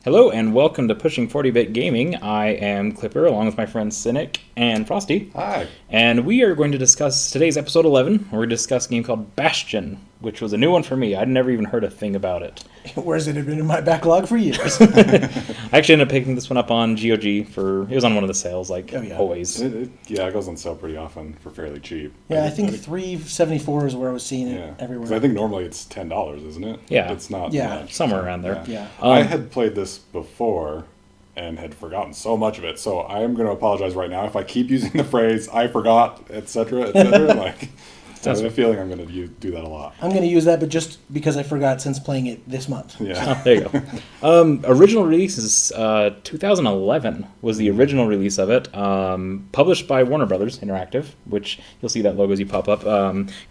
Hello and welcome to Pushing 40-Bit Gaming. I am Klipper along with my friends Cynic and Frosty. Hi. And we are going to discuss today's episode 11. We're going to discuss a game called Bastion, which was a new one for me. I'd never even heard a thing about it. Whereas it had been in my backlog for years. I actually ended up picking this one up on GOG it was on one of the sales, always. It goes on sale pretty often for fairly cheap. Yeah, I think $3.74 is where I was seeing it everywhere. 'Cause I think normally it's $10, isn't it? Yeah. It's not much. Somewhere around there. Yeah. I had played this before and had forgotten so much of it, so I am going to apologize right now if I keep using the phrase "I forgot," etc., like. I have a feeling I'm going to do that a lot. I'm going to use that, but just because I forgot since playing it this month. Yeah. Oh, there you go. Original release is 2011 was the original release of it. Published by Warner Brothers Interactive, which you'll see that logo as you pop up.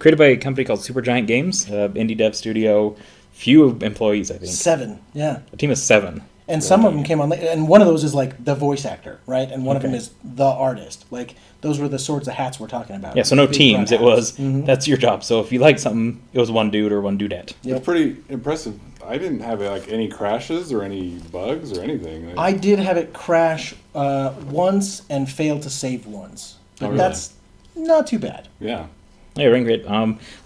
Created by a company called Supergiant Games, indie dev studio. Few employees, I think. 7, yeah. A team of 7. And some of them came on, and one of those is like the voice actor, right? And one of them is the artist. Like, those were the sorts of hats we're talking about. Yeah, so no teams. It was, that's your job. So if you like something, it was one dude or one dudette. Yep. It's pretty impressive. I didn't have any crashes or any bugs or anything. I did have it crash once and fail to save once. But that's not too bad. Yeah. Yeah, ring great.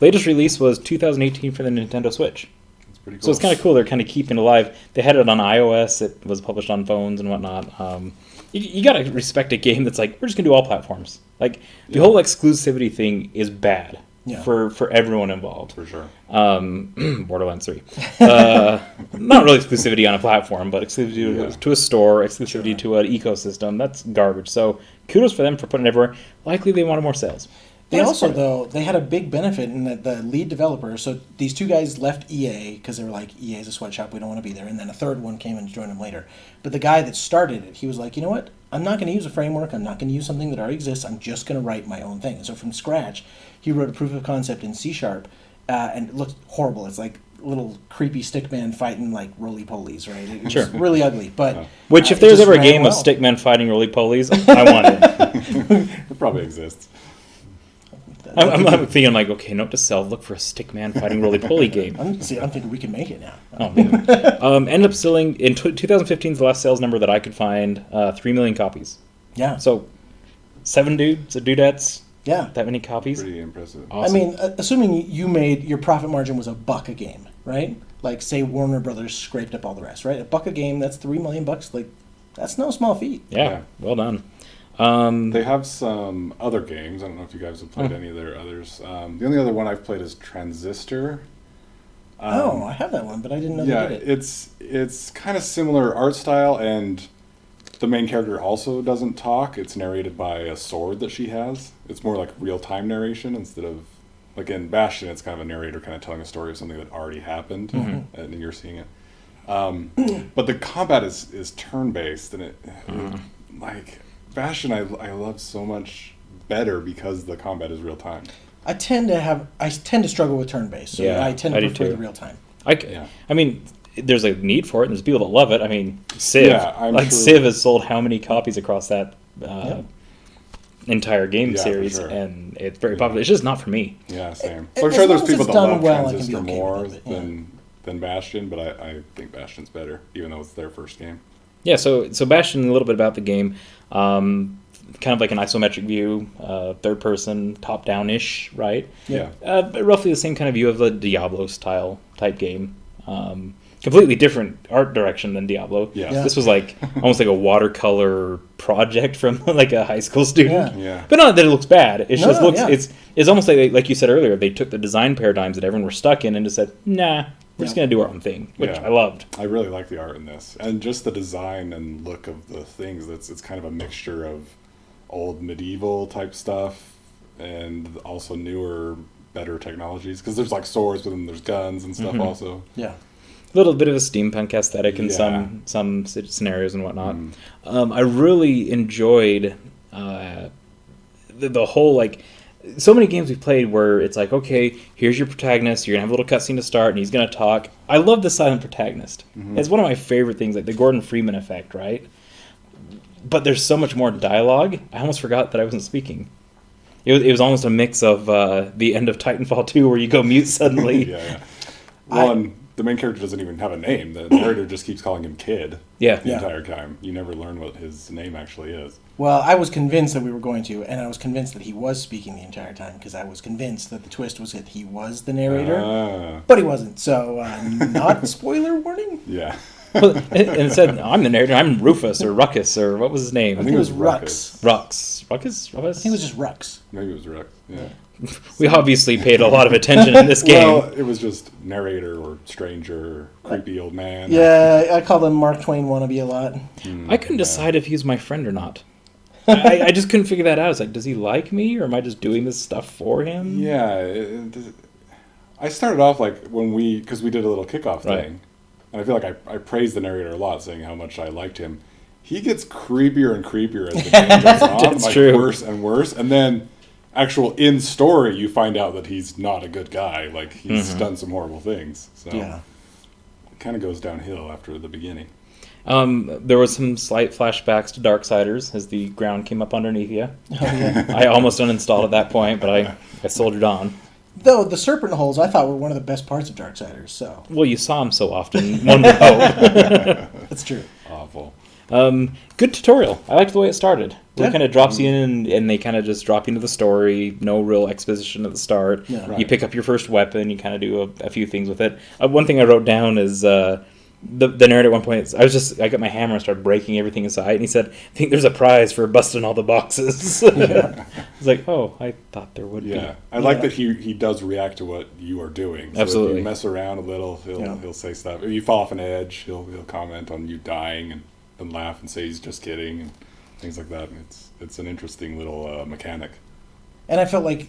Latest release was 2018 for the Nintendo Switch. Cool. So it's kind of cool. They're kind of keeping it alive. They had it on iOS. It was published on phones and whatnot. You got to respect a game that's like, we're just going to do all platforms. Like, the whole exclusivity thing is bad for everyone involved. For sure. Borderlands 3. Not really exclusivity on a platform, but exclusivity to a store, exclusivity to an ecosystem. That's garbage. So kudos for them for putting it everywhere. Likely they wanted more sales. They also, though, they had a big benefit in that the lead developer, so these two guys left EA because they were like, EA's a sweatshop, we don't want to be there. And then a third one came and joined them later. But the guy that started it, he was like, you know what? I'm not going to use a framework. I'm not going to use something that already exists. I'm just going to write my own thing. And so from scratch, he wrote a proof of concept in C#, and it looked horrible. It's like little creepy stickman fighting like roly-polies, right? It was really ugly. But which, if there's ever a game of stickman fighting roly-polies, I want it. It probably exists. I'm thinking, like, okay, note to self, look for a stickman fighting roly-poly game. I'm thinking we can make it now. Oh, man. Ended up selling, in 2015 is the last sales number that I could find, 3 million copies. Yeah. So, 7 dudettes. Yeah. That many copies. Pretty impressive. Awesome. I mean, assuming you made, your profit margin was $1 a game, right? Like, say Warner Brothers scraped up all the rest, right? $1 a game, that's $3 million. Like, that's no small feat. Yeah. Well done. They have some other games. I don't know if you guys have played any of their others. The only other one I've played is Transistor. I have that one, but I didn't know they did it. It's kind of similar art style, and the main character also doesn't talk. It's narrated by a sword that she has. It's more like real-time narration instead of, like in Bastion, it's kind of a narrator kind of telling a story of something that already happened, and you're seeing it. But the combat is turn-based, and like... Bastion, I love so much better because the combat is real time. I tend to struggle with turn based, so I tend to prefer the real time. I mean, there's a need for it, and there's people that love it. I mean, Civ, Civ has sold how many copies across that entire game series, and it's very popular. It's just not for me. Yeah, same. So I'm sure there's people that love Transistor more than Bastion, but I think Bastion's better, even though it's their first game. Yeah, so Bastion, a little bit about the game. Kind of like an isometric view, third person, top down ish, right? Yeah. Roughly the same kind of view of the Diablo style type game. Completely different art direction than Diablo. Yeah. This was like almost like a watercolor project from like a high school student. Yeah. But not that it looks bad. It just looks it's almost like you said earlier, they took the design paradigms that everyone were stuck in and just said, nah, we're just going to do our own thing, which I loved. I really like the art in this. And just the design and look of the things. It's kind of a mixture of old medieval type stuff and also newer, better technologies. Because there's like swords, but then there's guns and stuff also. Yeah. A little bit of a steampunk aesthetic in some scenarios and whatnot. I really enjoyed the whole, like... So many games we've played where it's like, okay, here's your protagonist, you're going to have a little cutscene to start, and he's going to talk. I love the silent protagonist. It's one of my favorite things, like the Gordon Freeman effect, right? But there's so much more dialogue, I almost forgot that I wasn't speaking. It was almost a mix of the end of Titanfall 2 where you go mute suddenly. Well, the main character doesn't even have a name. The narrator just keeps calling him Kid Yeah. the Yeah. entire time. You never learn what his name actually is. Well, I was convinced that we were going to, and I was convinced that he was speaking the entire time because I was convinced that the twist was that he was the narrator, Ah, but he wasn't. So, not spoiler warning. yeah. Well, and it said, I'm the narrator. I'm Rufus or Ruckus or what was his name? I think it was Rux. Rux. Ruckus? I think it was just Rux. Maybe it was Rex. Yeah. We obviously paid a lot of attention in this game. Well, it was just narrator or stranger, creepy old man. Yeah, I called him Mark Twain wannabe a lot. I couldn't decide if he was my friend or not. I just couldn't figure that out. I was like, does he like me or am I just doing this stuff for him? Yeah. I started off like because we did a little kickoff Right. thing, and I feel like I praised the narrator a lot, saying how much I liked him. He gets creepier and creepier as the game goes on, That's like true. worse and worse, and then actual in story you find out that he's not a good guy. Like he's done some horrible things. So Yeah. it kind of goes downhill after the beginning. There was some slight flashbacks to Darksiders as the ground came up underneath you. Oh, yeah. I almost uninstalled at that point, but I soldiered on. Though the serpent holes I thought were one of the best parts of Darksiders, so Well, you saw him so often. One would hope. that's true. Awful. Good tutorial. I liked the way it started. Yeah. It kind of drops you in, and they kind of just drop you into the story. No real exposition at the start. Yeah. Right. You pick up your first weapon. You kind of do a few things with it. One thing I wrote down is the narrator at one point. I got my hammer and started breaking everything inside, and he said, "I think there's a prize for busting all the boxes." I was like, "Oh, I thought there would Yeah, be." I like that he does react to what you are doing. So If Absolutely. you mess around a little, he'll say stuff. If you fall off an edge, he'll comment on you dying and laugh and say he's just kidding and things like that. And it's an interesting little mechanic. And I felt like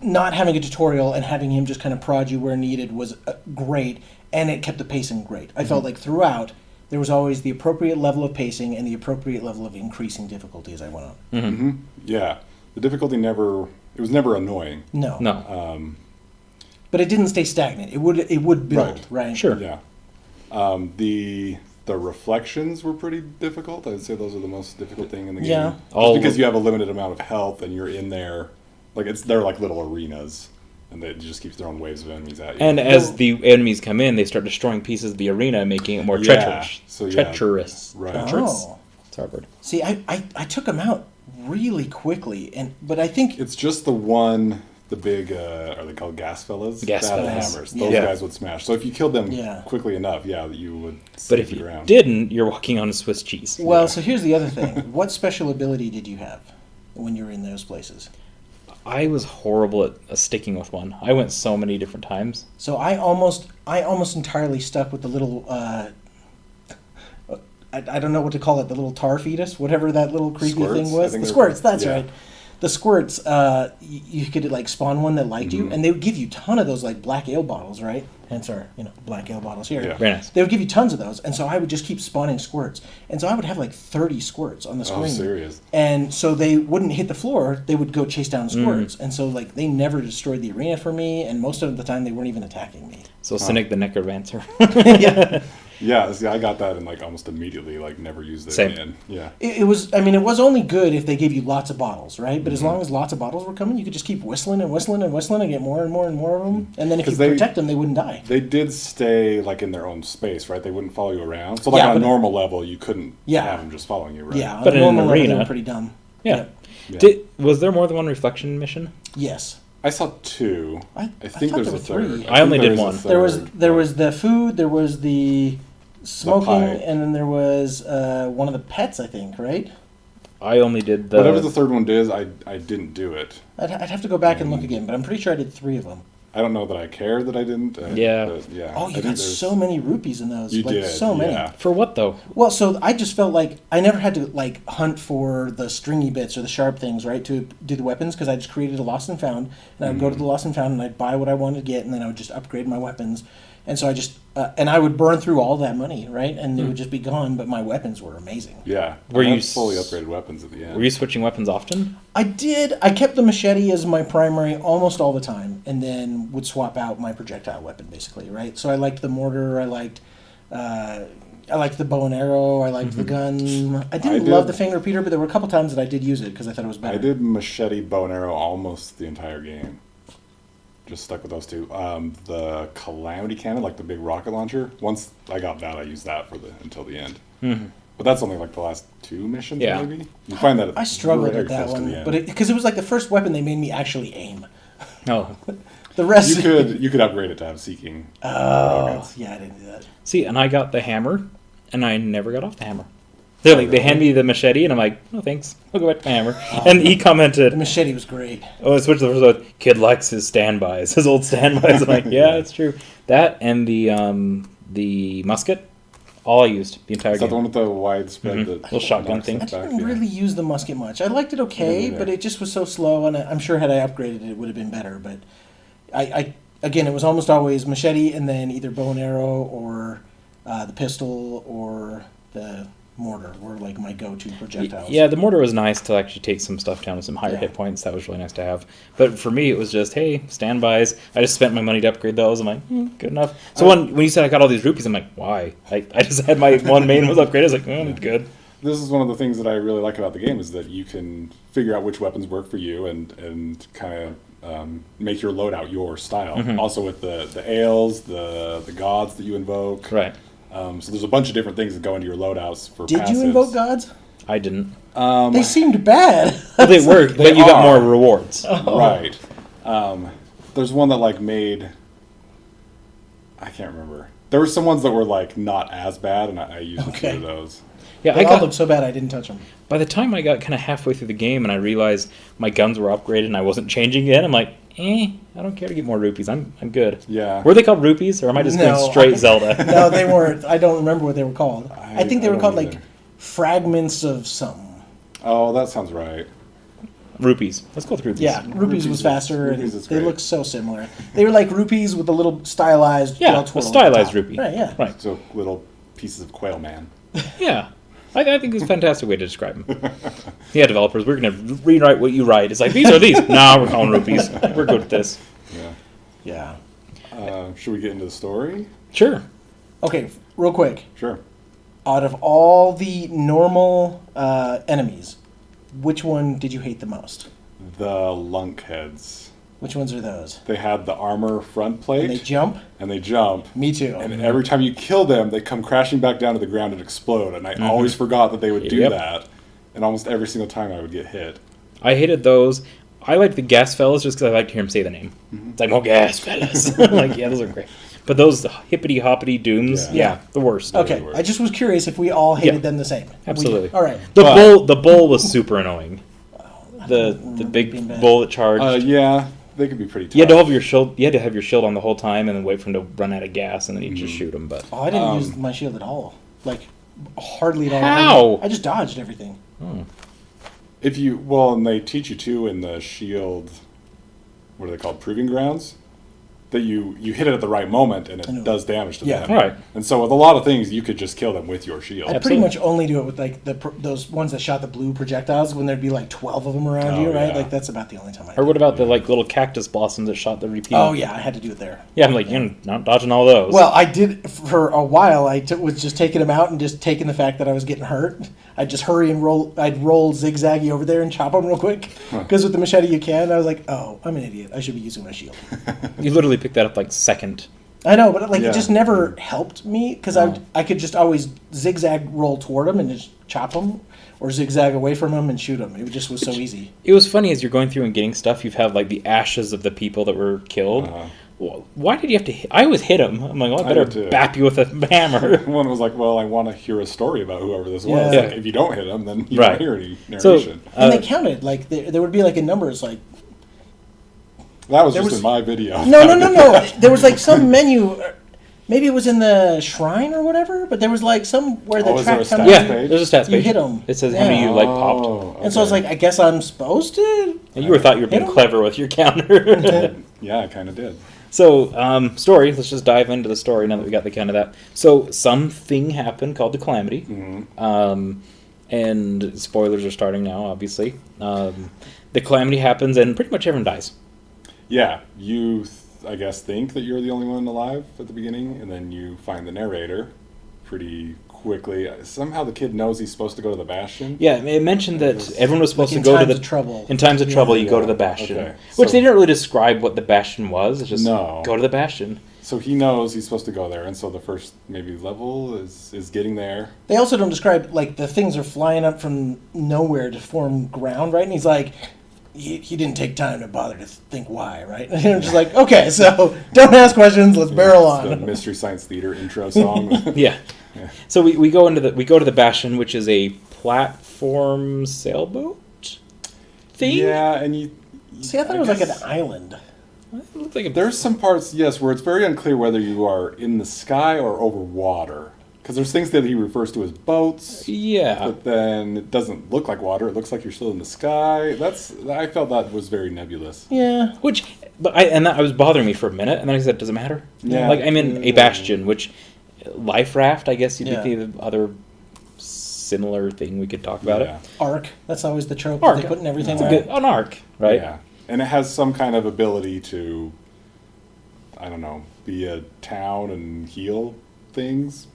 not having a tutorial and having him just kind of prod you where needed was great, and it kept the pacing great. I felt like throughout there was always the appropriate level of pacing and the appropriate level of increasing difficulty as I went on. Yeah, the difficulty it was never annoying. No, No. but it didn't stay stagnant. It would build, right? Sure. Yeah, the reflections were pretty difficult. I would say those are the most difficult thing in the game. Yeah. Just because you have a limited amount of health and you're in there, they're like little arenas. And they just keep throwing waves of enemies at you. And as the enemies come in, they start destroying pieces of the arena, making it more treacherous. Treacherous. Right. Treacherous. Oh. It's a hard word. See, I took him out really quickly, but I think It's just the big, are they called gas fellas? Gas That fellas. hammers. Those Yeah. guys would smash. So if you killed them Yeah. quickly enough, you would But save if the you ground. didn't, you're walking on a Swiss cheese. well. So here's the other thing: what special ability did you have when you were in those places? I was horrible at sticking with one. I went so many different times. So I almost entirely stuck with the little. I don't know what to call it. The little tar fetus, whatever that little creepy Squirts? thing I was. think The they're- squirts. That's yeah. right. The squirts. You could like spawn one that liked you, and they would give you a ton of those like black ale bottles, right? Hence our black ale bottles here. Yeah. Very nice. They would give you tons of those, and so I would just keep spawning squirts, and so I would have like 30 squirts on the screen. Oh, serious? And so they wouldn't hit the floor; they would go chase down squirts, and so like they never destroyed the arena for me, and most of the time they weren't even attacking me. So Cynic the Necromancer. Yeah, Yeah, see, I got that and almost immediately never used it Same. again. Yeah. it was. I mean, it was only good if they gave you lots of bottles, right? But as long as lots of bottles were coming, you could just keep whistling and whistling and whistling and get more and more and more of them. And then if you 'Cause they- protect them, they wouldn't die. They did stay in their own space, right? They wouldn't follow you around. So on Yeah, a but- normal level, you couldn't Yeah. have them just following you, right? Yeah, But on a in an normal level, they arena- were pretty dumb. Yeah. Yeah. Was there more than one reflection mission? Yes. I saw two. I think thought there's there a were third. three. I only think did is a one. third. There was the food, there was the smoking, pie. and then there was one of the pets, I think, right? I only did the. Whatever the third one is, I didn't do it. I'd have to go back and look again, but I'm pretty sure I did 3 of them. I don't know that I care that I didn't. Yeah. But yeah. Oh, I you think got there's- so many rupees in those. You like, did. so many. Yeah. For what though? Well, so I just felt like I never had to hunt for the stringy bits or the sharp things, right, to do the weapons, because I just created a lost and found, and I would go to the lost and found and I'd buy what I wanted to get, and then I would just upgrade my weapons, and so I just and I would burn through all that money, right, and they would just be gone, but my weapons were amazing. Yeah. Were I you had fully upgraded weapons at the end. Were you switching weapons often? I did. I kept the machete as my primary almost all the time, and then would swap out my projectile weapon, basically, right? So I liked the mortar. I liked the bow and arrow. I liked the gun. I didn't did- love the finger repeater, but there were a couple times that I did use it because I thought it was better. I did machete, bow and arrow almost the entire game. just stuck with those two. The Calamity Cannon, like the big rocket launcher. Once I got that, I used that until the end. Mm-hmm. But that's only like the last 2 missions, Yeah. maybe. You find that I struggled very with that close to the one, end. but because it was like the first weapon they made me actually aim. Oh, The rest. you could upgrade it to have seeking. Oh, yeah, I didn't do that. see, and I got the hammer, and I never got off the hammer. They're like, they hand me the machete, and I'm like, no thanks, I'll go back to the hammer. And he The commented, machete was great. oh, I switched to the first one. Kid likes his standbys, his old standbys. I'm like, yeah, that's true. That and the musket, all I used the entire Is that game. the one with the widespread Mhm. the Little shotgun knocks thing. I us back? didn't Yeah. really use the musket much. I liked it okay, either. but it just was so slow, and I'm sure had I upgraded it, it would have been better. But I again, it was almost always machete, and then either bow and arrow, or the pistol, or the mortar were like my go-to projectiles. Yeah, the mortar was nice to actually take some stuff down with some higher Yeah. hit points. That was really nice to have. But for me, it was just, hey, standbys. I just spent my money to upgrade those. I'm like, good enough. So when you said I got all these rupees, I'm like, why? I just had my one main was upgraded. I was like, I'm good. This is one of the things that I really like about the game is that you can figure out which weapons work for you and kind of make your loadout your style. Mhm. Also with the ales, the gods that you invoke. Right. So there's a bunch of different things that go into your loadouts for Did you passives. invoke gods? I didn't. They seemed bad. Well, they worked, They but you got are. more rewards. Right. There's one that like made. I can't remember. There were some ones that were like not as bad, and I used a few Okay. of those. Yeah, They I all got. looked so bad I didn't touch them. By the time I got kind of halfway through the game and I realized my guns were upgraded and I wasn't changing it, I'm like, I don't care to get more rupees. I'm good. Yeah. Were they called rupees, or am I just No, going straight Zelda? No, they weren't. I don't remember what they were called. I think they I were don't called either. like fragments of something. Oh, that sounds right. Rupees. Let's go with rupees. Yeah, rupees Rupees was is- faster, rupees and is they great. look so similar. They were like rupees with a little stylized Yeah, gel a twirl at the stylized top. rupee. Right, yeah. Right. So little pieces of quail man. Yeah. I think it's a fantastic way to describe them. Yeah, developers, we're going to rewrite what you write. It's like, these are these. Nah, we're calling rupees. We're good with this. Yeah. Yeah. Should we get into the story? Sure. Okay, real quick. Sure. Out of all the normal enemies, which one did you hate the most? The lunkheads. Which ones are those? They had the armor front plate. And they jump? and they jump. Me too. And every time you kill them, they come crashing back down to the ground and explode. And I always forgot that they would do Yep. that. And almost every single time I would get hit. I hated those. I like the gas fellas just because I like to hear him say the name. It's like, oh, gas fellas. I'm like, yeah, those are great. But those hippity hoppity dooms, Yeah. yeah, the worst. Okay, works. I just was curious if we all hated Yeah. them the same. Absolutely. All right. The bull was super annoying. The remember big being bad. bull that charged. Yeah, they could be pretty tough. You had to have your shield. You had to have your shield on the whole time, and then wait for him to run out of gas, and then you just shoot him. But Oh, I didn't use my shield at all. Like, hardly at all. How? I just dodged everything. And they teach you too in the shield, what are they called, proving grounds? That you hit it at the right moment and I know. it does damage to Yeah. them. Right. And so with a lot of things, you could just kill them with your shield. I pretty much only do it with like those ones that shot the blue projectiles when there'd be like 12 of them around Oh, you, right? yeah. Like that's about the only time I. or what about the like little cactus blossoms that shot the repeat? Oh yeah, I had to do it there. Yeah, I'm like, you're not dodging all those. Well, I did for a while. Was just taking them out and just taking the fact that I was getting hurt. I'd just hurry and roll. I'd roll zigzaggy over there and chop them real quick. Because with the machete you can. I was like, oh, I'm an idiot. I should be using my shield. you literally picked that up like second. I know, but like Yeah. it just never helped me because I could just always zigzag roll toward them and just chop them, or zigzag away from them and shoot them. It just was so easy. It was funny as you're going through and getting stuff. You have like the ashes of the people that were killed. Why did you have to hit? I always hit him. I'm like, well, I I better did too. bap you with a hammer. One was like, well, I want to hear a story about whoever this was. Yeah. Like, if you don't hit them, then you Right. don't hear any So, narration. And they counted like there would be like in numbers like That was there just was- in my video. no. There was like some menu. Maybe it was in the shrine or whatever, but there was like some where the Oh, is there track a comes. stats yeah, page? there's a stats You page. hit 'em. It says how many Yeah. you like popped. Oh, And so I was okay. like, I guess I'm supposed to. And you thought you were being Hit 'em? clever with your counter. Yeah, I kind of did. So, story. Let's just dive into the story now that we got the count of that. So, something happened called the Calamity. And spoilers are starting now, obviously. The Calamity happens and pretty much everyone dies. Yeah, you, I guess, think that you're the only one alive at the beginning, and then you find the narrator pretty quickly. Somehow the kid knows he's supposed to go to the Bastion. Yeah, it mentioned that everyone was supposed Like to in go to times the of trouble. In times of trouble, you Yeah. go to the Bastion, Okay. which So- they didn't really describe what the Bastion was. It's just No. go to the Bastion. So he knows he's supposed to go there, and so the first maybe level is getting there. They also don't describe, like, the things are flying up from nowhere to form ground, right? And he's like, he didn't take time to bother to think why, right? And I'm just like, okay, so don't ask questions, let's barrel It's the on. Mystery Science Theater intro song. Yeah. So we go to the Bastion, which is a platform sailboat thing. Yeah, and you. See, I thought it was like an guess- island. It looks like a There's some parts, yes, where it's very unclear whether you are in the sky or over water. Because there's things that he refers to as boats, yeah. but then it doesn't look like water. It looks like you're still in the sky. I felt that was very nebulous. Yeah. That was bothering me for a minute, and then I said, "Does it matter?" Yeah. Like I'm in a Bastion, which life raft. I guess you'd Yeah. be the other similar thing we could talk about Yeah. it. Arc. That's always the trope Arc. that they put in everything, It's a right? good, an arc, right? Yeah. And it has some kind of ability to, I don't know, be a town and heal things.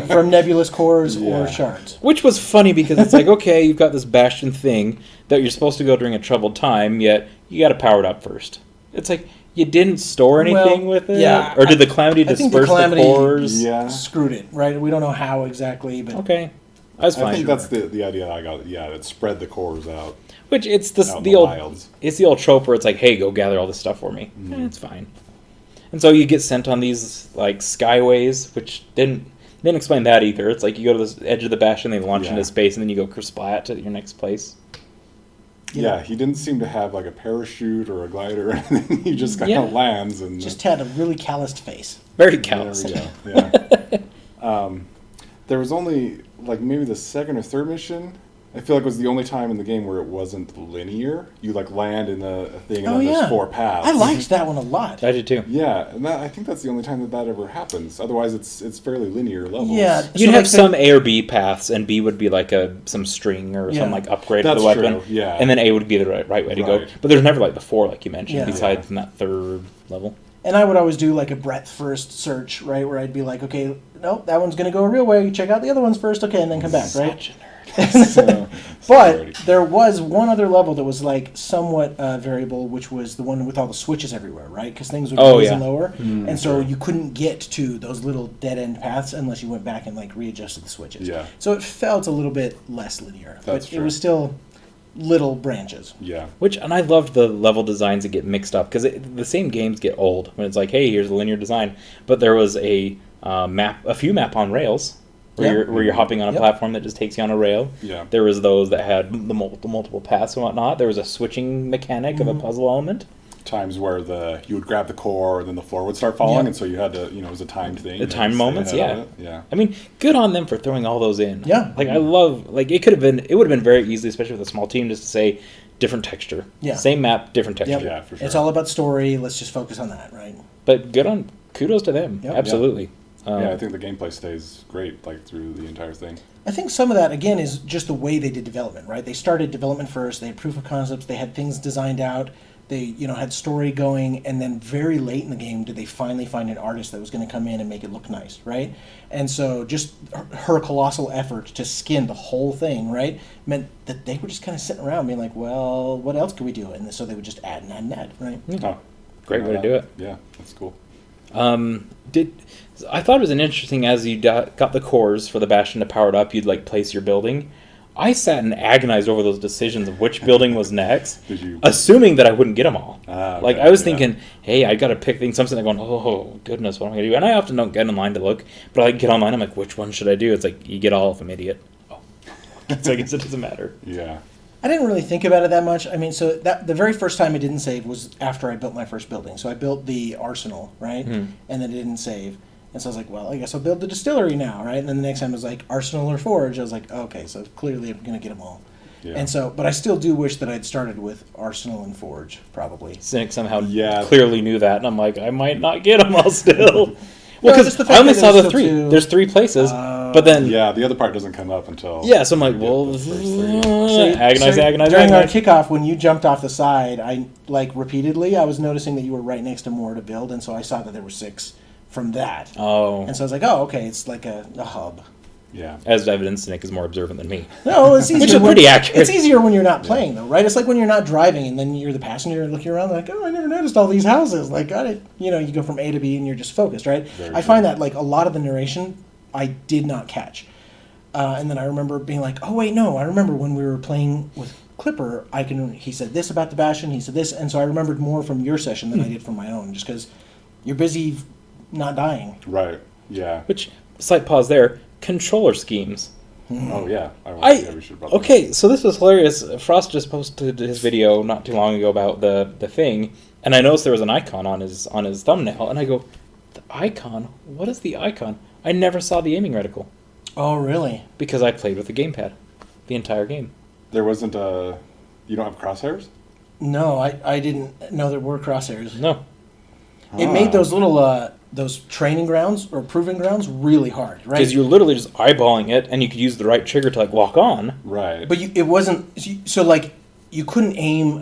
From nebulous cores Yeah. or shards. Which was funny because it's like, okay, you've got this Bastion thing that you're supposed to go during a troubled time, yet you got to power it up first. It's like you didn't store anything Well, with it, yeah, or did the Calamity I think disperse the Calamity- the cores? Yeah. Screwed it, right? We don't know how exactly, but Okay, that's I fine. think that's the idea that I got. Yeah, it spread the cores out. Which it's out in the old wilds. it's the old trope where it's like, hey, go gather all this stuff for me. It's fine. And so you get sent on these like skyways, which didn't explain that either. It's like you go to the edge of the Bastion, they launch Yeah. into space, and then you go kersplat to your next place. Yeah, he didn't seem to have like a parachute or a glider or anything. He just kind Yeah. of lands and just had a really calloused face. Very there callous. we go. Yeah. There was only like maybe the second or third mission. I feel like it was the only time in the game where it wasn't linear. You like land in a thing and Oh, then yeah. there's 4 paths. I liked that one a lot. I did too. Yeah, and I think that's the only time that ever happens. Otherwise, it's fairly linear levels. Yeah. You'd So, have like, some A or B paths, and B would be like some string or Yeah. some like upgrade That's to the weapon. true, yeah. And then A would be the right way to go. Right. But there's never like the 4 like you mentioned, Yeah. besides in that third level. And I would always do like a breadth first search, right? Where I'd be like, okay, no, that one's going to go a real way. Check out the other ones first, okay, and then come back, right? Such a nerd. So, But there was one other level that was like somewhat variable, which was the one with all the switches everywhere, right? Because things would raise and lower, and so you couldn't get to those little dead end paths unless you went back and like readjusted the switches. Yeah. So it felt a little bit less linear, That's but it true. was still little branches. yeah. And I loved the level designs that get mixed up because the same games get old when it's like, hey, here's a linear design, but there was a few map on rails where Yeah. you're hopping on a Yep. platform that just takes you on a rail. Yeah. There was those that had the multiple paths and whatnot. There was a switching mechanic of a puzzle element. Times where you would grab the core and then the floor would start falling, Yeah. and so you had to, it was a timed thing. The You had to timed stay moments, ahead of yeah. it. Yeah. I mean, good on them for throwing all those in. Yeah. Like I love, like it would have been very easy, especially with a small team, just to say different texture. Yeah. Same map, different texture. Yep. Yeah, for sure. It's all about story. Let's just focus on that, right? But kudos to them. Yep. Absolutely. Yeah, I think the gameplay stays great, like through the entire thing. I think some of that, again, is just the way they did development, right? They started development first. They had proof of concepts. They had things designed out. They, had story going, and then very late in the game did they finally find an artist that was going to come in and make it look nice, right? And so just her colossal effort to skin the whole thing, right, meant that they were just kind of sitting around being like, well, what else could we do? And so they would just add and add and add, right? Oh, Great way to do it. Yeah, that's cool. I thought it was an interesting as you got the cores for the Bastion to power it up, you'd like place your building. I sat and agonized over those decisions of which building was next, Did you? assuming that I wouldn't get them all. Okay, Like I was yeah. thinking, hey, I got to pick things. Something going, oh goodness, what am I gonna do? And I often don't get online to look, but I get online. I'm like, which one should I do? It's like you get all of them, idiot. Oh, so I guess it doesn't matter. Yeah. I didn't really think about it that much. I mean, so that the very first time it didn't save was after I built my first building. So I built the arsenal, right? And then it didn't save. And so I was like, well, I guess I'll build the distillery now, right? And then the next time it was like arsenal or forge. I was like, okay, so clearly I'm going to get them all. Yeah. And so, but I still do wish that I'd started with arsenal and forge, probably. Cynic somehow Yeah. clearly knew that, and I'm like, I might not get them all still. Well, Well, just because the I fact only that saw there's the still 3. two- There's 3 places, but then Yeah, the other part doesn't come up until. so I'm like, you get well, the first three. agonize. During our kickoff, when you jumped off the side, I like repeatedly, I was noticing that you were right next to more to build, and so I saw that there were 6 from that. Oh. And so I was like, oh, okay, it's like a hub. Yeah. As evidence, Cynic is more observant than me. No, it's easier. Which is pretty accurate. It's easier when you're not playing, though, right? It's like when you're not driving and then you're the passenger and looking around like, oh, I never noticed all these houses. Like, got it. You know, you go from A to B and you're just focused, right? I find that, like, a lot of the narration I did not catch. And then I remember being like, oh, wait, no. I remember when we were playing with Klipper, he said this about the Bastion, he said this. And so I remembered more from your session than I did from my own, just because you're busy not dying. Right. Yeah. Which, slight pause there, controller schemes. Oh yeah, we should probably. Okay, so this was hilarious. Frost just posted his video not too long ago about the thing, and I noticed there was an icon on his thumbnail, and I go, the icon? What is the icon? I never saw the aiming reticle. Oh, really? Because I played with the gamepad the entire game. There wasn't a. You don't have crosshairs? No, I didn't know there were crosshairs. No. It made those little those training grounds or proving grounds really hard, right? Because you're literally just eyeballing it, and you could use the right trigger to like lock on. Right. But it wasn't so like you couldn't aim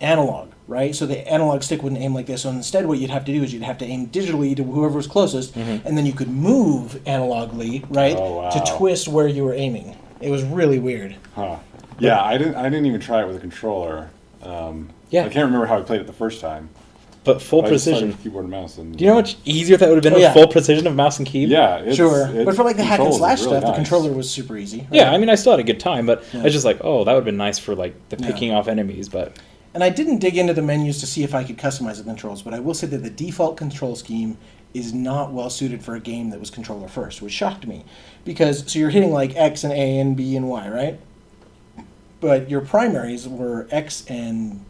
analog, right? So the analog stick wouldn't aim like this. So instead, what you'd have to do is you'd have to aim digitally to whoever was closest, and then you could move analogly, right, to twist where you were aiming. It was really weird. Huh. Yeah, I didn't even try it with a controller. Yeah. I can't remember how I played it the first time. But full I just precision. started with keyboard and mouse. And, Do you know how much easier that would have been with full precision of mouse and key? Yeah, But for like the hack and slash really stuff, nice. the controller was super easy. Right? Yeah, I mean, I still had a good time, but I was just like, oh, that would have been nice for like the picking off enemies, but... And I didn't dig into the menus to see if I could customize the controls, but I will say that the default control scheme is not well suited for a game that was controller first, which shocked me. Because, so you're hitting like X and A and B and Y, right? But your primaries were X and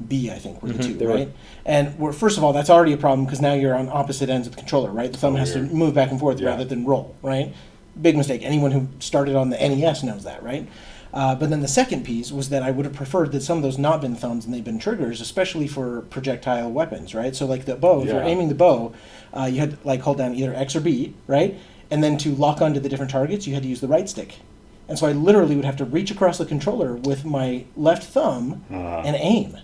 B, I think, were the two, right? And first of all, that's already a problem because now you're on opposite ends of the controller, right? The thumb has to move back and forth rather than roll, right? Big mistake. Anyone who started on the NES knows that, right? But then the second piece was that I would have preferred that some of those not been thumbs and they'd been triggers, especially for projectile weapons, right? So like the bow, if you're aiming the bow, you had to like hold down either X or B, right? And then to lock onto the different targets, you had to use the right stick. And so I literally would have to reach across the controller with my left thumb and aim.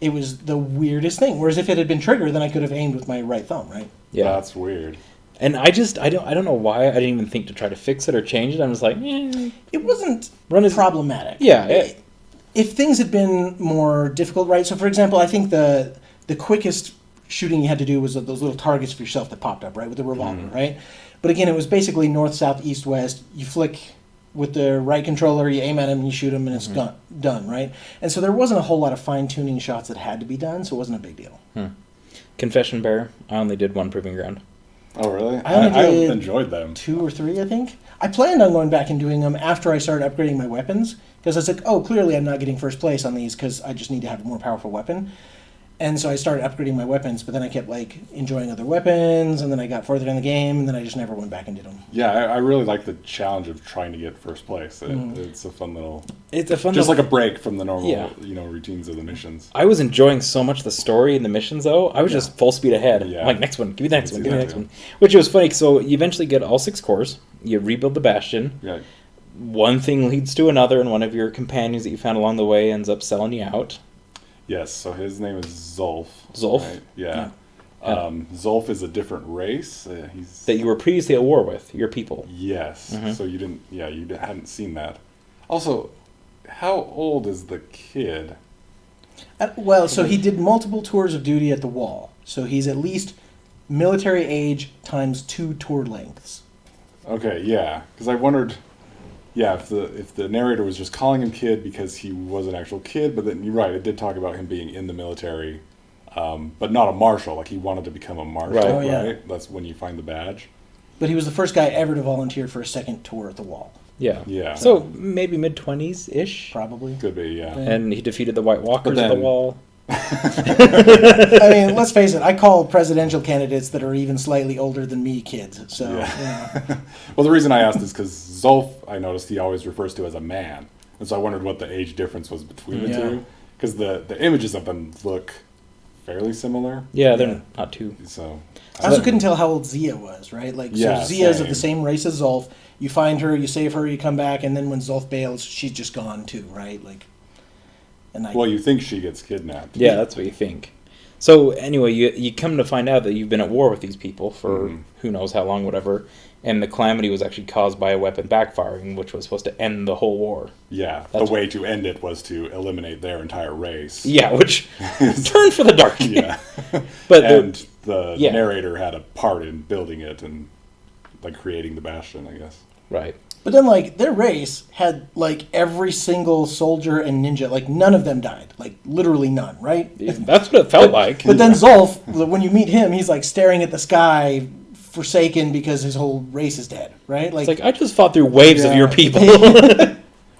It was the weirdest thing. Whereas if it had been trigger, then I could have aimed with my right thumb, right? Yeah, that's weird. And I don't know why I didn't even think to try to fix it or change it. I'm just like, it wasn't problematic. Yeah. If things had been more difficult, right? So for example, I think the quickest shooting you had to do was those little targets for yourself that popped up, right, with the revolver, right? But again, it was basically north, south, east, west. You flick with the right controller, you aim at him, you shoot him, and it's done, right? And so there wasn't a whole lot of fine-tuning shots that had to be done, so it wasn't a big deal. Confession bearer, I only did one proving ground. Oh, really? I enjoyed them. 2 or 3, I think. I planned on going back and doing them after I started upgrading my weapons, because I was like, oh, clearly I'm not getting first place on these because I just need to have a more powerful weapon. And so I started upgrading my weapons, but then I kept like enjoying other weapons, and then I got further in the game, and then I just never went back and did them. Yeah, I really like the challenge of trying to get first place. It's a fun little... It's a fun just like a break from the normal routines of the missions. I was enjoying so much the story and the missions, though. I was just full speed ahead. Yeah. I'm like, next one, give me the next one, give me the next one. Which was funny, so you eventually get all 6 cores, you rebuild the Bastion, one thing leads to another, and one of your companions that you found along the way ends up selling you out. Yes, so his name is Zulf. Zulf? Right? Yeah. Zulf is a different race. That you were previously at war with, your people. Yes. So you didn't. Yeah, you hadn't seen that. Also, how old is the kid? Well, so he did multiple tours of duty at the wall. So he's at least military age times 2 tour lengths. Okay, yeah. Because I wondered... Yeah, if the narrator was just calling him kid because he was an actual kid, but then you're right, it did talk about him being in the military, but not a marshal. Like he wanted to become a marshal, right? That's when you find the badge. But he was the first guy ever to volunteer for a second tour at the wall. Yeah. Yeah. So maybe mid-20s-ish? Probably. Could be, yeah. And he defeated the White Walkers at the wall. I mean, let's face it, I call presidential candidates that are even slightly older than me kids. So, Well, the reason I asked is because Zulf, I noticed he always refers to as a man. And so I wondered what the age difference was between the two. Because the images of them look fairly similar. Yeah, they're not too. So I also couldn't tell how old Zia was, right? Like, so Zia's of the same race as Zulf. You find her, you save her, you come back, and then when Zulf bails, she's just gone too, right? Like, well, you think she gets kidnapped. Yeah, that's what you think. So anyway, you come to find out that you've been at war with these people for who knows how long, whatever, and the calamity was actually caused by a weapon backfiring, which was supposed to end the whole war. Yeah, That's the way to end it was to eliminate their entire race. Yeah, which turned for the dark. Yeah, But and the narrator had a part in building it and like creating the Bastion, I guess. Right. But then, like, their race had, like, every single soldier and ninja, like, none of them died. Like, literally none, right? That's what it felt like. But then Zolf, when you meet him, he's, like, staring at the sky, forsaken because his whole race is dead, right? It's like, I just fought through waves of your people.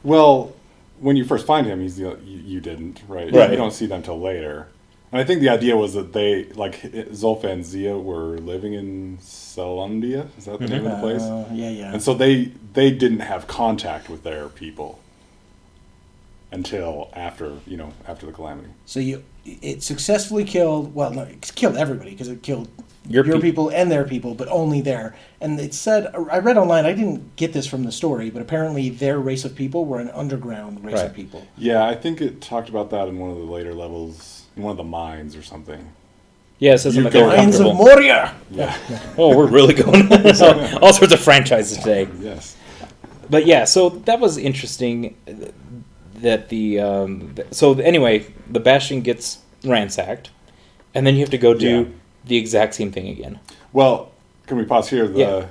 Well, when you first find him, he's you didn't, right? Right. You don't see them till later. And I think the idea was that they, like, Zolf and Zia were living in Selundia. Is that the name of the place? Yeah. And so they didn't have contact with their people until after the calamity. So it successfully killed, well, no, it killed everybody because it killed Your people and their people, but only there. And it said, I read online, I didn't get this from the story, but apparently their race of people were an underground race of people. Yeah, I think it talked about that in one of the later levels, in one of the mines or something. Yeah, it says something like they were Mines of comfortable. Moria! Yeah. Oh, we're really going all sorts of franchises today. Yes. But yeah, so that was interesting. That so anyway, the Bastion gets ransacked, and then you have to go do the exact same thing again. Well, can we pause here?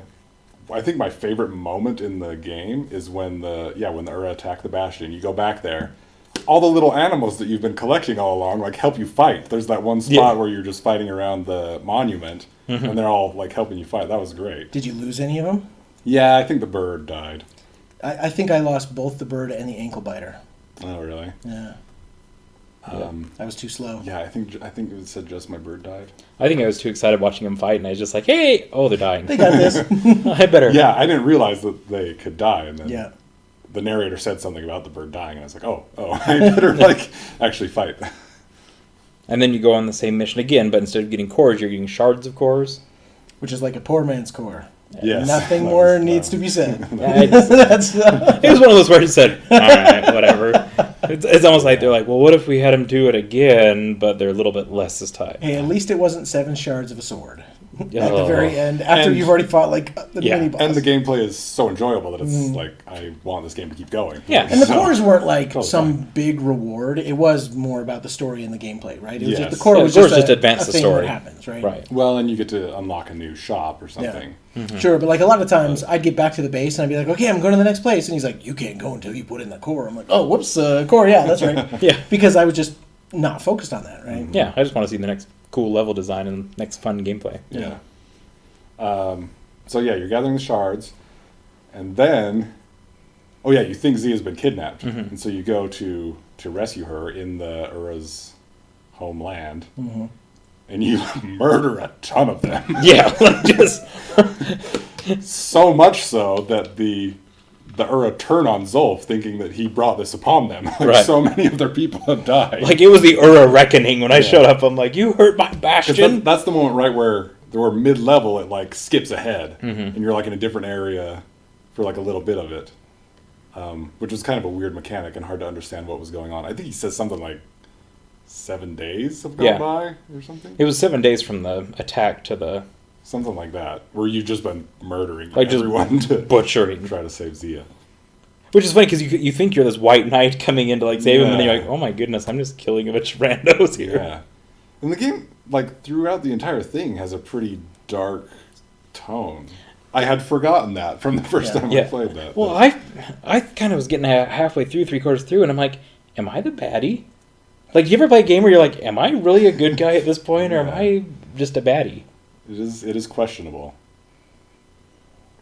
I think my favorite moment in the game is when the Ura attack the Bastion. You go back there. All the little animals that you've been collecting all along, like, help you fight. There's that one spot where you're just fighting around the monument, and they're all, like, helping you fight. That was great. Did you lose any of them? Yeah, I think the bird died. I think I lost both the bird and the ankle biter. Oh, really? Yeah. I was too slow. Yeah, I think it said just my bird died. I think I was too excited watching them fight, and I was just like, "Hey, oh, they're dying. They got this. I better." Yeah, I didn't realize that they could die, and then Yeah. the narrator said something about the bird dying, and I was like, oh, I better like actually fight. And then you go on the same mission again, but instead of getting cores, you're getting shards of cores. Which is like a poor man's core. Yes, Nothing more needs to be said. Yeah, That's, it was one of those where he said, "All right, whatever." It's almost like they're like, "Well, what if we had him do it again, but they're a little bit less this time?" hey, at least it wasn't 7 shards of a sword. At the Oh. very end, after And- you've already fought like the mini boss. And the gameplay is so enjoyable that it's like I want this game to keep going. Yeah. And the cores weren't like Totally some fine. big reward. It was more about the story and the gameplay, right? It was Yes. just, the core Yeah, was the core just, just advance the thing story. that happens, right? Right. Well, and you get to unlock a new shop or something. Sure, but like a lot of times I'd get back to the base and I'd be like, okay, I'm going to the next place. And he's like, you can't go until you put in the core. I'm like, oh, whoops, core, yeah, that's right. Yeah. Because I was just not focused on that, right? Yeah, I just want to see the next cool level design and next fun gameplay. Yeah. So yeah, you're gathering the shards, and then, you think Zia's been kidnapped, and so you go to rescue her in the Ura's homeland, and you murder a ton of them. Yeah, like just So much so that the Ura turn on Zolf, thinking that he brought this upon them. Like, Right. so many of their people have died. like it was the Ura reckoning when I showed up. I'm like, "You hurt my 'Cause Bastion." that's the moment right where they were mid-level, it like skips ahead, and you're like in a different area for like a little bit of it, which was kind of a weird mechanic and hard to understand what was going on. I think he says something like 7 days have gone Yeah. by or something. It was 7 days from the attack to the Something like that, where you've just been murdering Like, just everyone to butchering. try to save Zia. Which is funny because you think you're this white knight coming in to like save him, and then Yeah. you're like, "Oh my goodness, I'm just killing a bunch of randos here." Yeah. And the game, like, throughout the entire thing has a pretty dark tone. I had forgotten that from the first time I played that. Well, I kind of was getting halfway through, 3/4 through, and I'm like, "Am I the baddie?" Like, do you ever play a game where you're like, "Am I really a good guy at this point, or am I just a baddie?" It is questionable.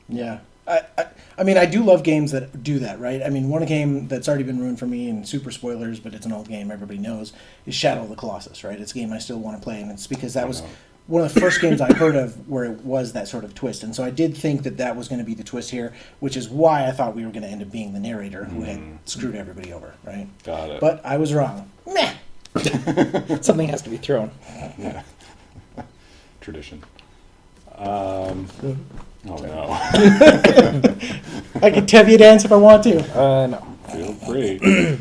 Yeah. I mean, I do love games that do that, right? I mean, one game that's already been ruined for me, and super spoilers, but it's an old game everybody knows, is Shadow of the Colossus, right? It's a game I still want to play, and it's because that was one of the first games I heard of where it was that sort of twist. And so I did think that was going to be the twist here, which is why I thought we were going to end up being the narrator who had screwed everybody over, right? Got it. But I was wrong. Meh. Something has to be thrown. Yeah. Tradition. Oh no. I can tap you dance if I want to. No. Feel free.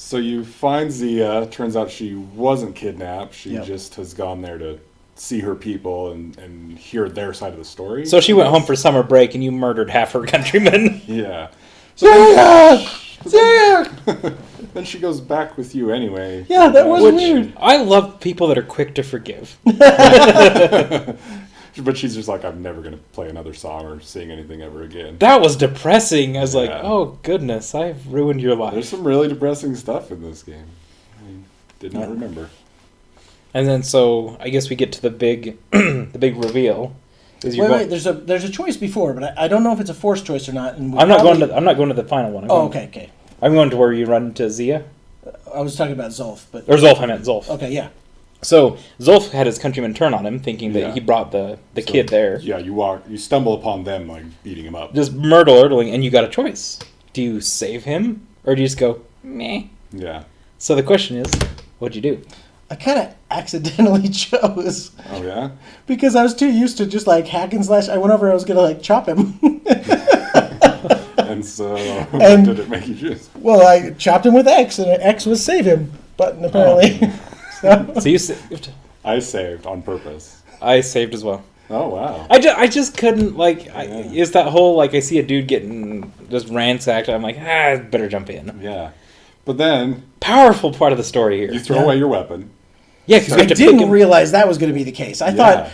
So you find Zia. Turns out she wasn't kidnapped. She just has gone there to see her people and hear their side of the story. So she went home for summer break, and you murdered half her countrymen. Yeah. Zia! Then she goes back with you anyway. Yeah, that was weird. I love people that are quick to forgive. But she's just like, I'm never going to play another song or sing anything ever again. That was depressing. I was like, Yeah. oh, goodness, I've ruined your life. There's some really depressing stuff in this game. I did not remember. And then, so, I guess we get to the big the big reveal. Wait, there's a choice before, but I don't know if it's a forced choice or not. And I'm not going to the final one. Okay. I'm going to where you run to Zia. I was talking about Zulf, but... Or Zulf, I meant Zulf. Okay, yeah. So, Zulf had his countrymen turn on him, thinking that he brought the kid there. Yeah, you stumble upon them, like, beating him up. Just murdering, and you got a choice. Do you save him, or do you just go, meh? Yeah. So the question is, what'd you do? I kind of accidentally chose. Oh, yeah? Because I was too used to just, like, hack and slash. I went over, I was going to, like, chop him. And so, what did it make you choose? Well, I chopped him with X, and X was save him button, apparently. So you saved. I saved on purpose. I saved as well. Oh, wow. I just couldn't, like, it's that whole, like, I see a dude getting just ransacked, I'm like, better jump in. Yeah. But then... Powerful part of the story here. You throw away your weapon. Yeah, because I didn't realize that was going to be the case. I thought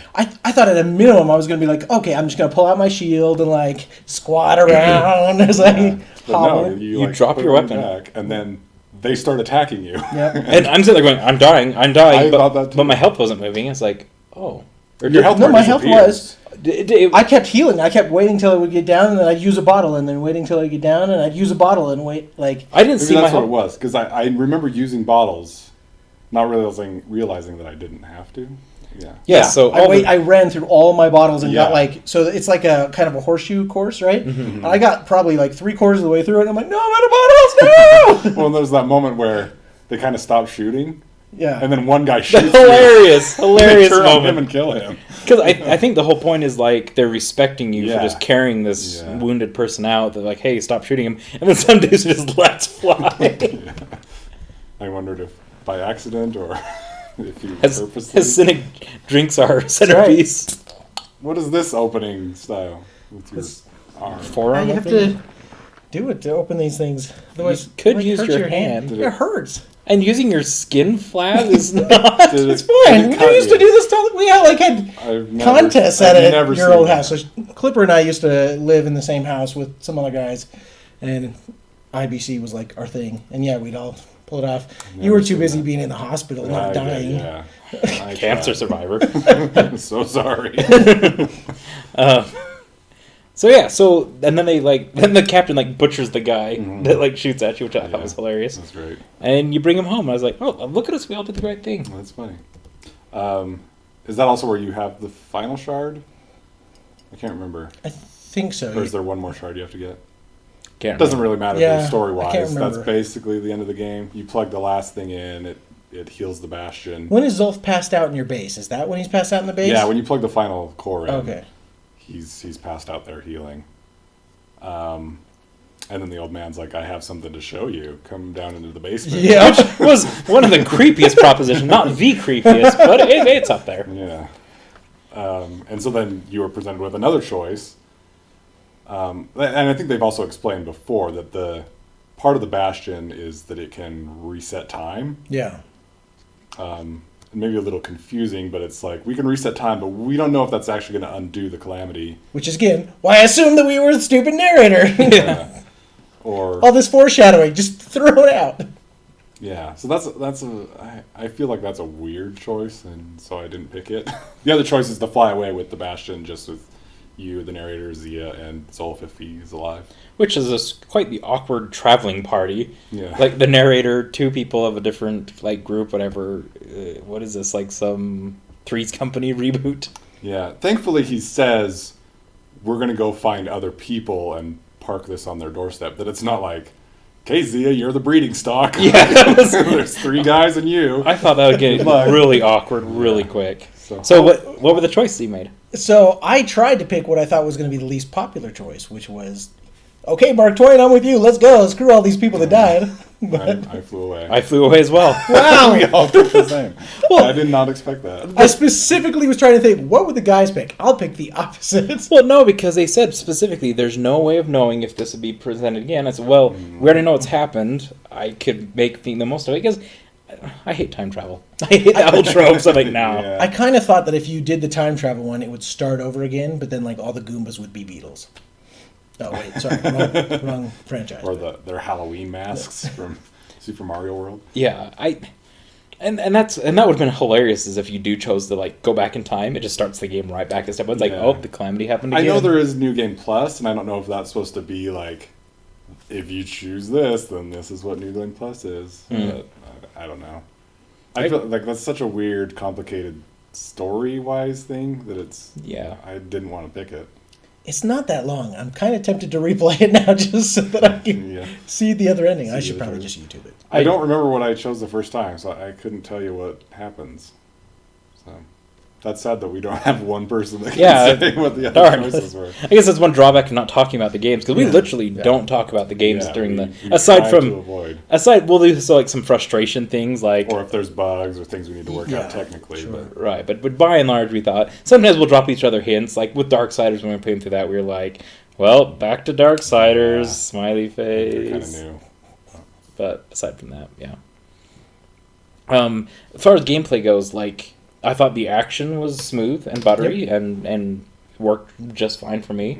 at a minimum I was going to be like, okay, I'm just going to pull out my shield and, like, squat around. As But no, you like, drop your weapon. Back, and then they start attacking you. Yep. And I'm sitting there going, I'm dying, I but, thought that too. but my health wasn't moving. It's like, oh. Your health No, bar my health disappears. was. I kept healing. I kept waiting till it would get down, and then I'd use a bottle, and then waiting till it would get down, and I'd use a bottle and wait. Like I didn't Maybe see my that's what health. it was, because I remember using bottles, not realizing that I didn't have to. Yeah. Yeah, so I ran through all my bottles and got Yeah. like, so it's like a kind of a horseshoe course, right? Mm-hmm. And I got probably like 3/4 of the way through it, and I'm like, no, I'm out of bottles, no! Well, there's that moment where they kind of stop shooting, Yeah. and then one guy shoots hilarious They turn on him moment. and kill him. Because I think the whole point is, like, they're respecting you for Yeah. just carrying this Yeah. wounded person out. They're like, hey, stop shooting him. And then some dudes just lets fly. I wondered if by accident or if you As purposely. Cynic drinks our centerpiece. What is this opening style with your arm? Forearm you have opening? to do it to open these things. Otherwise, You could it, like, use hurts your hand. It hurts. And using your skin flab is not... Did It's it- fine. did it We cut used to you? do this stuff. We had I've never- contests I've at never your seen old that. house. So Klipper and I used to live in the same house with some other guys, and IBC was like our thing. And yeah, we'd all pull it off. You Never were too seen busy that. being in the hospital, I not get- dying. Yeah. I Cancer tried. survivor. So sorry. So yeah, and then then the captain like butchers the guy Mhm. that like shoots at you, which I thought Yeah. was hilarious. That's great. And you bring him home. I was like, oh, look at us, we all did the right thing. That's funny. Is that also where you have the final shard? I can't remember. I think so. Or is there one more shard you have to get? Can't It doesn't really matter Yeah, story I can't wise. remember. That's basically the end of the game. You plug the last thing in, it heals the Bastion. When is Zulf passed out in your base? Is that when he's passed out in the base? Yeah, when you plug the final core in, Okay. he's passed out there healing. And then the old man's like, I have something to show you. Come down into the basement. Yeah. Which was one of the creepiest propositions. Not the creepiest, but it's up there. Yeah. And so then you were presented with another choice. And I think they've also explained before that the part of the Bastion is that it can reset time. Yeah. Maybe a little confusing, but it's like, we can reset time, but we don't know if that's actually going to undo the calamity. Which is, again, why I assumed that we were the stupid narrator. Or All this foreshadowing, just throw it out. yeah, so I feel like that's a weird choice, and so I didn't pick it. The other choice is to fly away with the Bastion, just with you, the narrator, Zia, and Zulf if he's alive. Which is quite the awkward traveling party. Yeah. Like the narrator, two people of a different like group, whatever. What is this, like some Three's Company reboot? Yeah, thankfully he says, we're going to go find other people and park this on their doorstep. That it's not like, okay, Zia, you're the breeding stock. Yeah. There's 3 guys and you. I thought that would get But- really awkward really quick. So What were the choices you made? So I tried to pick what I thought was going to be the least popular choice, which was okay, Mark Twain, I'm with you. Let's go. Screw all these people that died. I flew away. I flew away as well. Wow. We all picked the same. I did not expect that. I specifically was trying to think, what would the guys pick? I'll pick the opposite. Well, no, because they said specifically there's no way of knowing if this would be presented again. I said, well, we already know it's happened. I could make the most of it because I hate time travel. I hate that whole trope. So I'm like, no. Yeah. I kind of thought that if you did the time travel one, it would start over again, but then like all the Goombas would be Beatles. Oh wait, sorry, wrong franchise. Or their Halloween masks from Super Mario World. Yeah, and that would have been hilarious is if you do chose to like go back in time. It just starts the game right back to step one. It's like, Yeah. oh, the calamity happened again. I know there is New Game Plus, and I don't know if that's supposed to be like, if you choose this, then this is what New Game Plus is. But I don't know. I feel like that's such a weird, complicated story-wise thing that I didn't want to pick it. It's not that long. I'm kind of tempted to replay it now just so that I can see the other ending. I should probably just YouTube it. I don't remember what I chose the first time, so I couldn't tell you what happens. So that's sad that we don't have one person that can say what the other choices were. I guess that's one drawback of not talking about the games because we literally don't talk about the games during we aside try from to avoid. we'll do like some frustration things like Or if there's bugs or things we need to work out technically. Sure. but by and large we thought sometimes we'll drop each other hints like with Darksiders when we were playing through that we were like, well, back to Darksiders, smiley face. Kind of new. But aside from that, as far as gameplay goes, like I thought the action was smooth and buttery and worked just fine for me.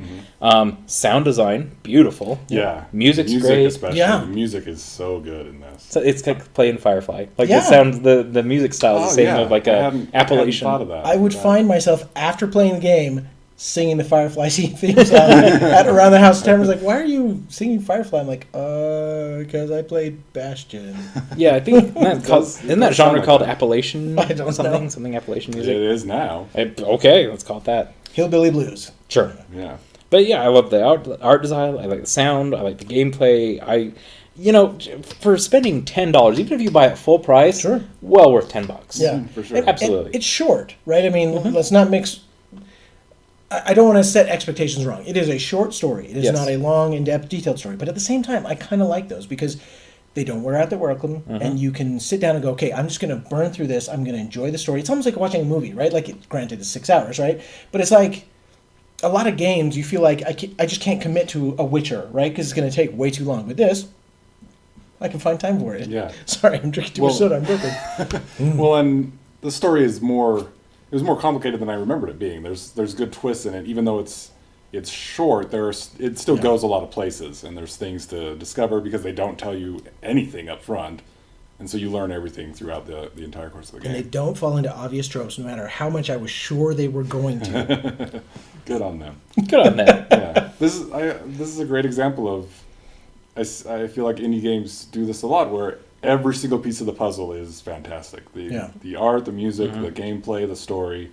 Sound design, beautiful. Yeah. Music's great. Especially. Yeah. The music is so good in this. So it's like playing Firefly. Like the sound, the music style is the same of like a Appalachian. I hadn't thought of that. I would find myself after playing the game singing the Firefly theme song around the house. Tamara's like, "Why are you singing Firefly?" I'm like, because I played Bastion." Yeah, I think isn't that genre called Appalachian? I don't know. Something Appalachian It music. is now. Okay, let's call it that. Hillbilly Blues. Sure. Yeah. But yeah, I love the art design. I like the sound. I like the gameplay. For spending $10, even if you buy it full price, well worth $10. Yeah, for sure. Absolutely. It's short, right? I mean, let's not mix. I don't want to set expectations wrong. It is a short story. It is not a long, in-depth, detailed story. But at the same time, I kind of like those because they don't wear out their welcome, and you can sit down and go, okay, I'm just going to burn through this. I'm going to enjoy the story. It's almost like watching a movie, right? Like, granted, it's 6 hours, right? But it's like a lot of games, you feel like I just can't commit to a Witcher, right? Because it's going to take way too long. With this, I can find time for it. Yeah. Sorry, I'm drinking too much soda. I'm burping. Well, and the story is more. It was more complicated than I remembered it being. There's good twists in it, even though it's short. It still goes a lot of places, and there's things to discover because they don't tell you anything up front, and so you learn everything throughout the entire course of the game. And they don't fall into obvious tropes, no matter how much I was sure they were going to. Good on them. Good on that. Yeah, this is a great example of. I feel like indie games do this a lot, where every single piece of the puzzle is fantastic. The art, the music, the gameplay, the story,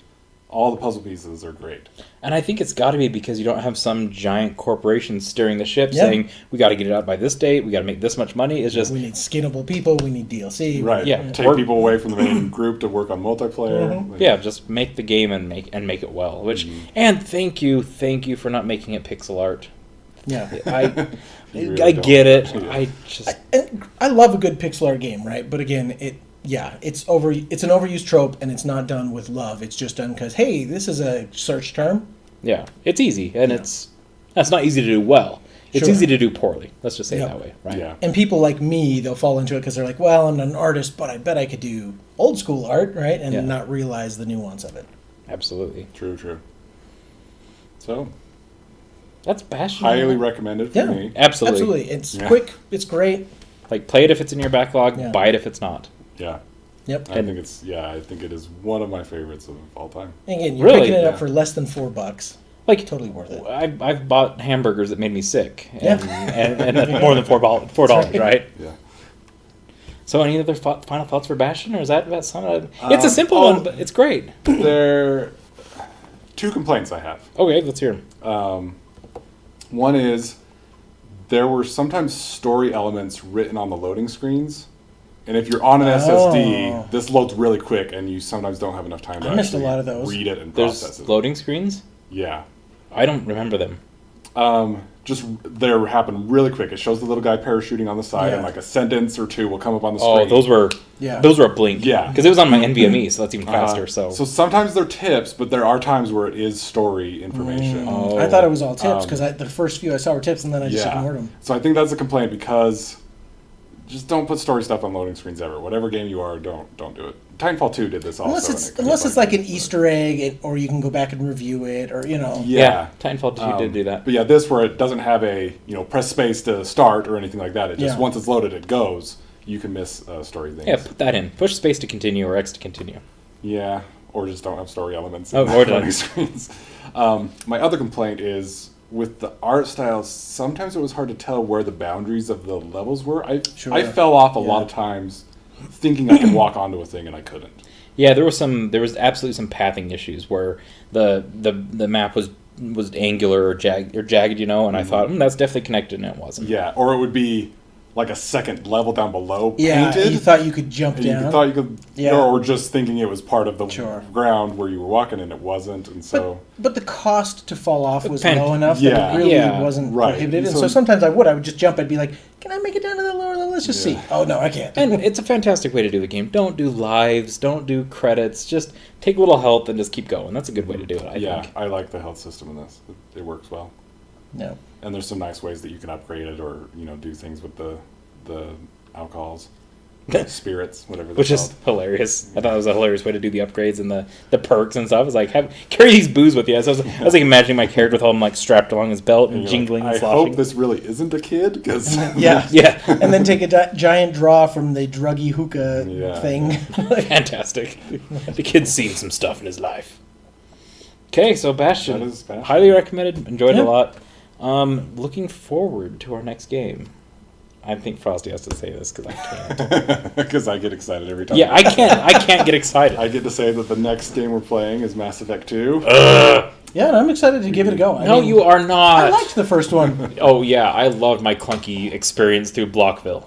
all the puzzle pieces are great. And I think it's got to be because you don't have some giant corporation steering the ship saying, we got to get it out by this date, we got to make this much money. It's just... We need skinnable people, we need DLC. Right. Yeah. Take people away from the main group to work on multiplayer. Like, just make the game and make it well. Which and thank you for not making it pixel art. Yeah. I really I don't. get it. Yeah. I love a good pixel art game, right? But again, it's an overused trope, and it's not done with love. It's just done because, hey, this is a search term. Yeah, it's easy, and that's not easy to do well. It's easy to do poorly. Let's just say it that way, right? Yeah. And people like me, they'll fall into it because they're like, well, I'm not an artist, but I bet I could do old school art, right? And not realize the nuance of it. Absolutely. True. So, that's Bastion. highly recommended for me. Absolutely. It's quick. It's great. Like, play it if it's in your backlog. Yeah. Buy it if it's not. Yeah. Yep. I think it is one of my favorites of all time. And again, you're Really? picking it up Yeah. for less than $4. Like, Totally worth it. I've bought hamburgers that made me sick. Yeah. And that's more than $4, right? Yeah. So, any other final thoughts for Bastion, or is that something? It's a simple one, but it's great. There are 2 complaints I have. Okay, let's hear them. One is there were sometimes story elements written on the loading screens. And if you're on an SSD, this loads really quick, and you sometimes don't have enough time to I missed a actually lot of those. read it and process There's it. loading screens? Yeah. I don't remember them. just there happen really quick. It shows the little guy parachuting on the side, Yeah. and like a sentence or two will come up on the screen. Oh, those were a blink. Yeah. Because it was on my NVMe, so that's even faster. So sometimes they're tips, but there are times where it is story information. Oh. I thought it was all tips because the first few I saw were tips, and then I just ignored them. So I think that's a complaint because just don't put story stuff on loading screens ever. Whatever game you are, don't do it. Titanfall 2 did this also. Unless it's like an Easter egg, or you can go back and review it, or Yeah, Titanfall 2 did do that. But yeah, this where it doesn't have a press space to start or anything like that. It just once it's loaded, it goes. You can miss story things. Yeah, put that in. Push space to continue or X to continue. Yeah, or just don't have story elements. Or loading screens. My other complaint is with the art styles. Sometimes it was hard to tell where the boundaries of the levels were. I fell off a lot of times, thinking I could walk onto a thing and I couldn't. Yeah, there was absolutely some pathing issues where the map was angular or jagged, and I thought that's definitely connected, and it wasn't. Yeah, or it would be like a second level down below Yeah, painted. you thought you could jump down. You thought you could, Yeah. or just thinking it was part of the ground where you were walking and it wasn't, and so. But the cost to fall off was Pen- low enough Yeah. that it really Yeah. wasn't Right. prohibitive. And So- so sometimes I would just jump. I'd be like, "Can I make it down to the lower level? Let's just see." Oh no, I can't. And it's a fantastic way to do the game. Don't do lives, don't do credits, just take a little health and just keep going. That's a good way to do it, I think. I like the health system in this. It works well. No. And there's some nice ways that you can upgrade it or, do things with the alcohols, spirits, whatever they're Which is called. hilarious. I thought it was a hilarious way to do the upgrades and the perks and stuff. I was like, carry these booze with you. So I was like imagining my character with all them strapped along his belt and you're jingling like, and I sloshing. hope this really isn't a kid, because Yeah. Yeah. And then take a giant draw from the druggy hookah Yeah. thing. Fantastic. The kid's seen some stuff in his life. Okay, so Bastion. That is Bastion. Highly recommended. Enjoyed it Yeah. a lot. Looking forward to our next game. I think Frosty has to say this because I can't. because I get excited every time. Yeah, I can't get excited. I get to say that the next game we're playing is Mass Effect 2. Yeah, and I'm excited to give it a go. No, you are not. I liked the first one. Oh, yeah, I loved my clunky experience through Blockville.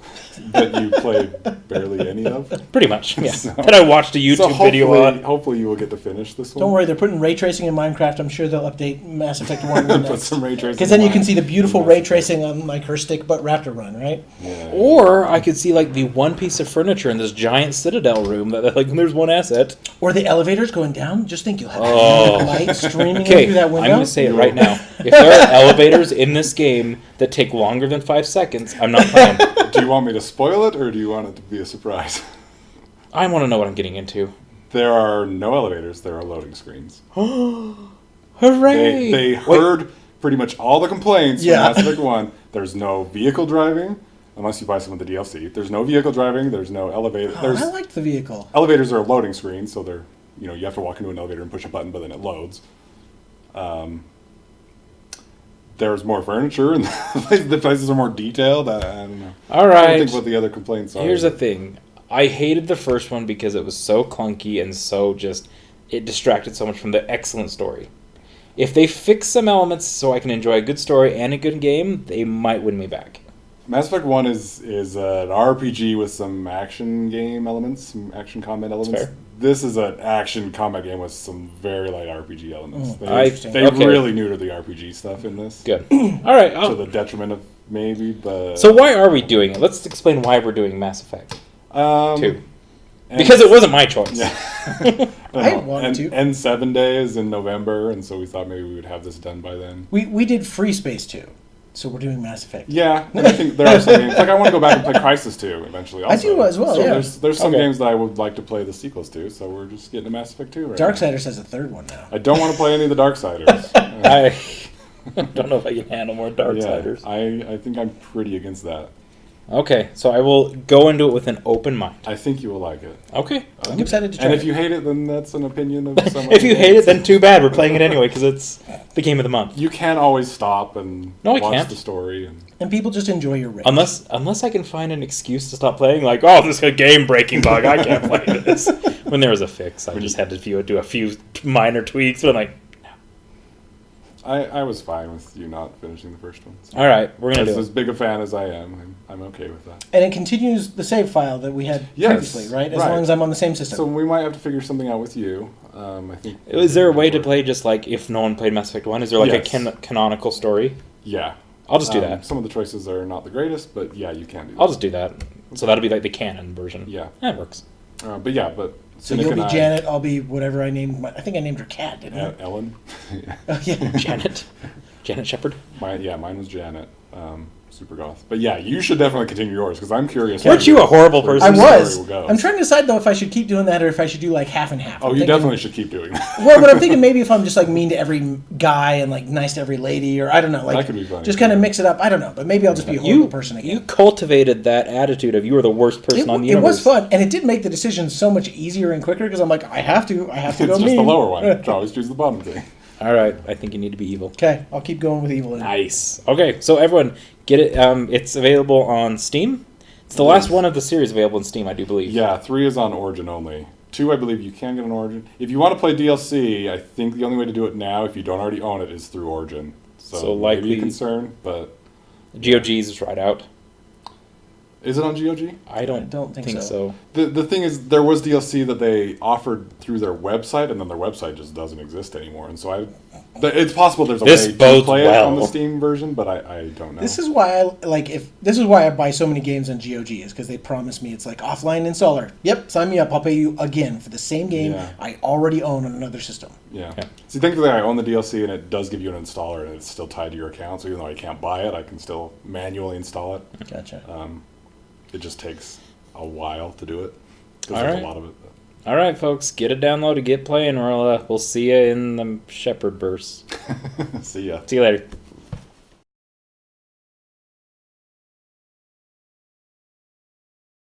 That you played barely any of. Pretty much, yeah. So- That I watched a YouTube video on. Hopefully you will get to finish this one. Don't worry, they're putting ray tracing in Minecraft. I'm sure they'll update Mass Effect 1 Put some ray tracing. because then you can see the in beautiful Mass ray Effect. tracing on like her stick butt raptor run, right? Yeah. Or I could see like the one piece of furniture in this giant Citadel room that like there's one asset. Or the elevators going down. Just think you'll have Oh. light streaming in Okay, through that I'm window. going to say it right now. If there are elevators in this game that take longer than 5 seconds, I'm not playing. Do you want me to spoil it, or do you want it to be a surprise? I want to know what I'm getting into. There are no elevators. There are loading screens. Hooray! They Wait, heard pretty much all the complaints Yeah. from Mass Effect 1. There's no vehicle driving, unless you buy some of the DLC. There's no vehicle driving. There's no elevator. Oh, There's I liked the vehicle. elevators are a loading screen, so they're you have to walk into an elevator and push a button, but then it loads. There's more furniture, and the places are more detailed. I don't know. All I right. don't think what the other complaints are. Here's the thing. I hated the first one because it was so clunky and so just... It distracted so much from the excellent story. If they fix some elements so I can enjoy a good story and a good game, they might win me back. Mass Effect 1 is an RPG with some action game elements, some action combat elements. fair. This is an action combat game with some very light RPG elements. Interesting. They Okay. really neuter the RPG stuff in this. Good. All right. To the detriment of maybe, but... So why are we doing it? Let's explain why we're doing Mass Effect 2. and- Because it wasn't my choice. Yeah. I wanted to. And 7 days in November, and so we thought maybe we would have this done by then. We did Free Space 2, so we're doing Mass Effect. Yeah, and I think there are some games. Like, I want to go back and play Crysis 2 eventually. Also. do as well, So yeah. there's some Okay. games that I would like to play the sequels to, so we're just getting a Mass Effect 2 right now. Darksiders has a third one now. I don't want to play any of the Darksiders. I don't know if I can handle more Darksiders. Yeah, I think I'm pretty against that. Okay, so I will go into it with an open mind. I think you will like it. Okay. I'm excited to try And it. if you hate it, then that's an opinion of someone. If you hate it, then too bad. We're playing it anyway because it's the game of the month. You can always stop and No, I watch can't. the story. And people just enjoy your rage. Unless I can find an excuse to stop playing, like, oh, this is a game-breaking bug, I can't play this. When there was a fix, I just had to do a few minor tweaks, but I'm like, I was fine with you not finishing the first one. So. all right, we're going to do As it. big a fan as I am, I'm okay with that. And it continues the save file that we had Yes, previously, right? As right. long as I'm on the same system. So we might have to figure something out with you. I think. Is there a way to play just like if no one played Mass Effect 1? Is there like Yes. a canonical story? Yeah. I'll just do that. Some of the choices are not the greatest, but yeah, you can do that. I'll just do that. So that'll be like the canon version. Yeah. That works. But So Cynic you'll be and Janet. I'll be whatever I named. I think I named her cat, didn't I? Ellen. Oh, yeah. Janet Shepard. Mine was Janet. Super goth. But yeah, you should definitely continue yours because I'm curious. Weren't you a horrible where person? I your was. story will go. I'm trying to decide though if I should keep doing that or if I should do like half and half. Oh, I'm you thinking- definitely should keep doing that. Well, but I'm thinking maybe if I'm just like mean to every guy and like nice to every lady, or I don't know, like That could be funny, just kind of too. mix it up. I don't know, but maybe I'll just be a horrible person again. You cultivated that attitude of you were the worst person on the It universe. was fun, and it did make the decision so much easier and quicker because I'm like, I have to go It's mean. just the lower one. You always choose the bottom thing. All right, I think you need to be evil. Okay, I'll keep going with evil. Nice. Okay, so everyone, get it. It's available on Steam. It's the last one of the series available on Steam, I do believe. Yeah, 3 is on Origin only. 2, I believe you can get on Origin. If you want to play DLC, I think the only way to do it now, if you don't already own it, is through Origin. So likely maybe a concern, but GOG's is right out. is it on GOG? I don't think so. The thing is, there was DLC that they offered through their website, and then their website just doesn't exist anymore. And so it's possible there's a This way to bodes play it on the well. Steam version, but I don't know. This is why this is why I buy so many games on GOG is because they promise me it's like offline installer. Yep, sign me up. I'll pay you again for the same game Yeah. I already own on another system. Yeah. Yeah. See, thankfully, I own the DLC, and it does give you an installer, and it's still tied to your account. So even though I can't buy it, I can still manually install it. Gotcha. It just takes a while to do it because All there's right. a lot of it. All right, folks, get it downloaded, get playing. We'll see you in the Shepherd verse. See ya. See you later.